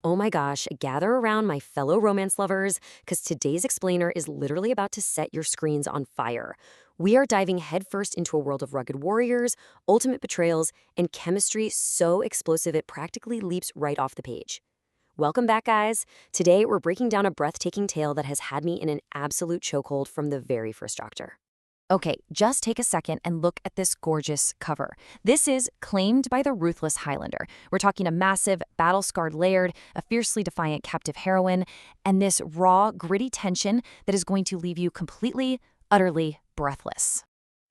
Oh my gosh, gather around my fellow romance lovers, because today's explainer is literally about to set your screens on fire. We are diving headfirst into a world of rugged warriors, ultimate betrayals, and chemistry so explosive it practically leaps right off the page. Welcome back, guys. Today, we're breaking down a breathtaking tale that has had me in an absolute chokehold from the very first chapter. Okay, just take a second and look at this gorgeous cover. This is claimed by the Ruthless Highlander. We're talking a massive, battle-scarred Laird, a fiercely defiant captive heroine, and this raw, gritty tension that is going to leave you completely, utterly breathless.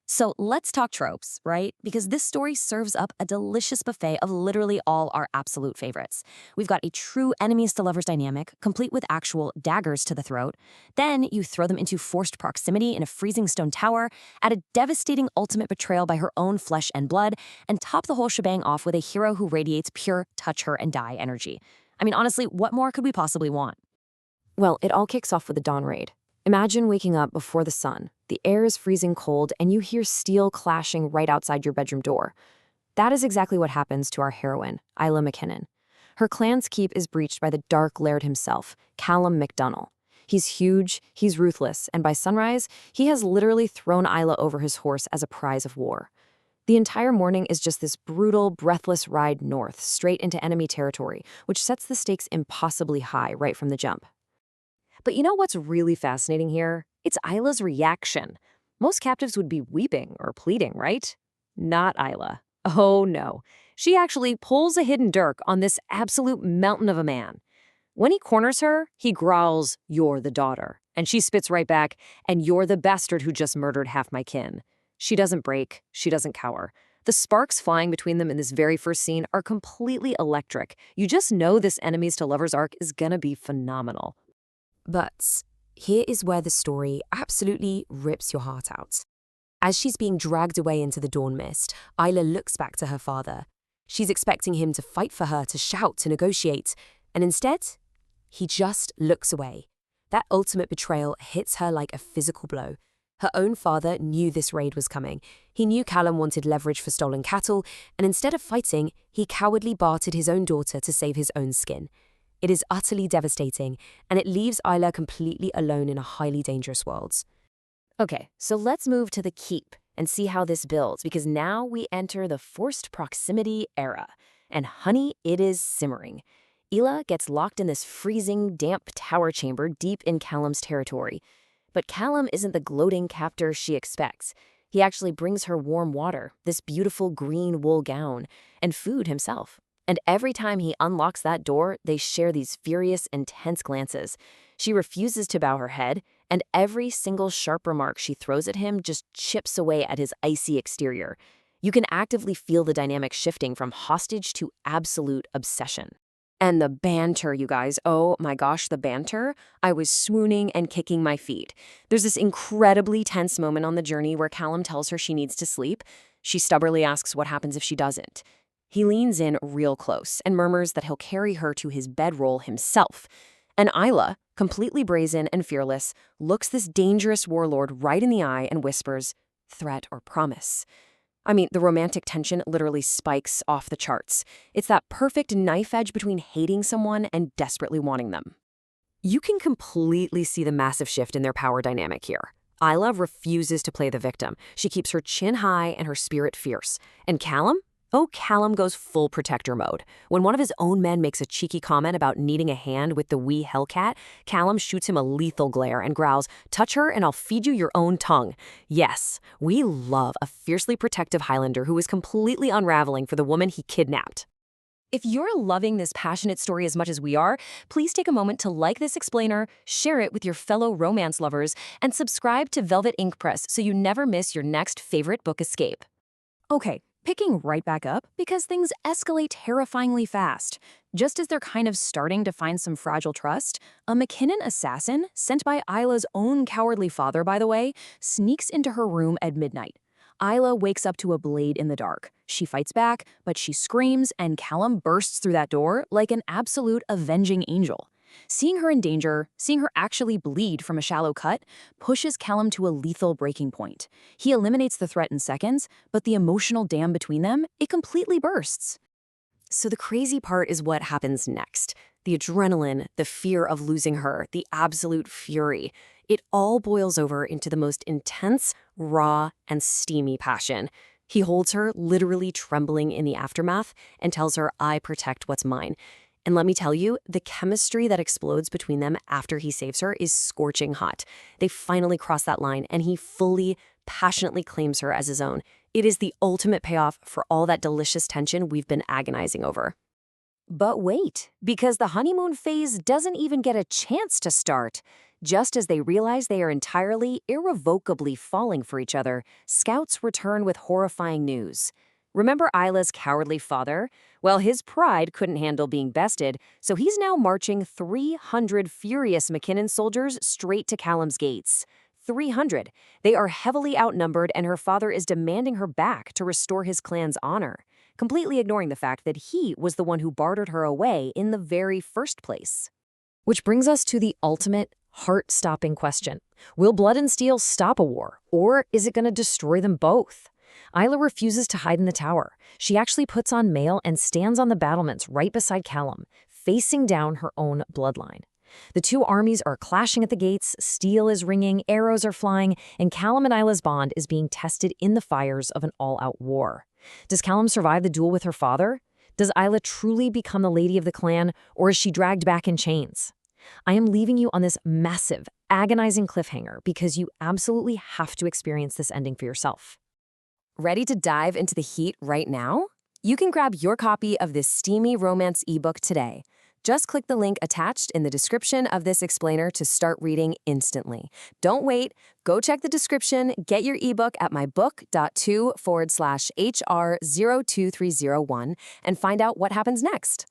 So let's talk tropes, right? Because this story serves up a delicious buffet of literally all our absolute favorites. We've got a true enemies to lovers dynamic, complete with actual daggers to the throat. Then you throw them into forced proximity in a freezing stone tower, add a devastating ultimate betrayal by her own flesh and blood, and top the whole shebang off with a hero who radiates pure touch her and die energy. I mean, honestly, what more could we possibly want? Well, it all kicks off with a dawn raid. Imagine waking up before the sun. The air is freezing cold, and you hear steel clashing right outside your bedroom door. That is exactly what happens to our heroine, Isla MacKinnon. Her clan's keep is breached by the Dark Laird himself, Callum MacDonnough. He's huge, he's ruthless, and by sunrise, he has literally thrown Isla over his horse as a prize of war. The entire morning is just this brutal, breathless ride north, straight into enemy territory, which sets the stakes impossibly high right from the jump. But you know what's really fascinating here? It's Isla's reaction. Most captives would be weeping or pleading, right? Not Isla. Oh no. She actually pulls a hidden dirk on this absolute mountain of a man. When he corners her, he growls, "You're the daughter." And she spits right back, "And you're the bastard who just murdered half my kin." She doesn't break. She doesn't cower. The sparks flying between them in this very first scene are completely electric. You just know this enemies to lovers arc is gonna be phenomenal. But here is where the story absolutely rips your heart out. As she's being dragged away into the dawn mist, Isla looks back to her father. She's expecting him to fight for her, to shout, to negotiate, and instead, he just looks away. That ultimate betrayal hits her like a physical blow. Her own father knew this raid was coming. He knew Callum wanted leverage for stolen cattle, and instead of fighting, he cowardly bartered his own daughter to save his own skin. It is utterly devastating, and it leaves Isla completely alone in a highly dangerous world. Okay, so let's move to the keep and see how this builds, because now we enter the forced proximity era. And honey, it is simmering. Isla gets locked in this freezing, damp tower chamber deep in Callum's territory. But Callum isn't the gloating captor she expects. He actually brings her warm water, this beautiful green wool gown, and food himself. And every time he unlocks that door, they share these furious, intense glances. She refuses to bow her head, and every single sharp remark she throws at him just chips away at his icy exterior. You can actively feel the dynamic shifting from hostage to absolute obsession. And the banter, you guys. Oh my gosh, the banter. I was swooning and kicking my feet. There's this incredibly tense moment on the journey where Callum tells her she needs to sleep. She stubbornly asks what happens if she doesn't. He leans in real close and murmurs that he'll carry her to his bedroll himself. And Isla, completely brazen and fearless, looks this dangerous warlord right in the eye and whispers, "Threat or promise?" I mean, the romantic tension literally spikes off the charts. It's that perfect knife edge between hating someone and desperately wanting them. You can completely see the massive shift in their power dynamic here. Isla refuses to play the victim. She keeps her chin high and her spirit fierce. And Callum? Oh, Callum goes full protector mode. When one of his own men makes a cheeky comment about needing a hand with the wee hellcat, Callum shoots him a lethal glare and growls, "Touch her and I'll feed you your own tongue." Yes, we love a fiercely protective Highlander who is completely unraveling for the woman he kidnapped. If you're loving this passionate story as much as we are, please take a moment to like this explainer, share it with your fellow romance lovers, and subscribe to Velvet Ink Press so you never miss your next favorite book escape. Okay. Picking right back up because things escalate terrifyingly fast. Just as they're kind of starting to find some fragile trust, a MacKinnon assassin, sent by Isla's own cowardly father, by the way, sneaks into her room at midnight. Isla wakes up to a blade in the dark. She fights back, but she screams, and Callum bursts through that door like an absolute avenging angel. Seeing her in danger, seeing her actually bleed from a shallow cut, pushes Callum to a lethal breaking point. He eliminates the threat in seconds, but the emotional dam between them, it completely bursts. So the crazy part is what happens next. The adrenaline, the fear of losing her, the absolute fury. It all boils over into the most intense, raw, and steamy passion. He holds her, literally trembling in the aftermath, and tells her, "I protect what's mine." And let me tell you, the chemistry that explodes between them after he saves her is scorching hot. They finally cross that line, and he fully, passionately claims her as his own. It is the ultimate payoff for all that delicious tension we've been agonizing over. But wait, because the honeymoon phase doesn't even get a chance to start. Just as they realize they are entirely, irrevocably falling for each other, scouts return with horrifying news. Remember Isla's cowardly father? Well, his pride couldn't handle being bested, so he's now marching 300 furious MacKinnon soldiers straight to Callum's gates. 300. They are heavily outnumbered, and her father is demanding her back to restore his clan's honor, completely ignoring the fact that he was the one who bartered her away in the very first place. Which brings us to the ultimate, heart-stopping question. Will blood and steel stop a war, or is it going to destroy them both? Isla refuses to hide in the tower. She actually puts on mail and stands on the battlements right beside Callum, facing down her own bloodline. The two armies are clashing at the gates, steel is ringing, arrows are flying, and Callum and Isla's bond is being tested in the fires of an all-out war. Does Callum survive the duel with her father? Does Isla truly become the lady of the clan, or is she dragged back in chains? I am leaving you on this massive, agonizing cliffhanger because you absolutely have to experience this ending for yourself. Ready to dive into the heat right now? You can grab your copy of this steamy romance ebook today. Just click the link attached in the description of this explainer to start reading instantly. Don't wait. Go check the description, get your ebook at mybook.to/HR02301 and find out what happens next.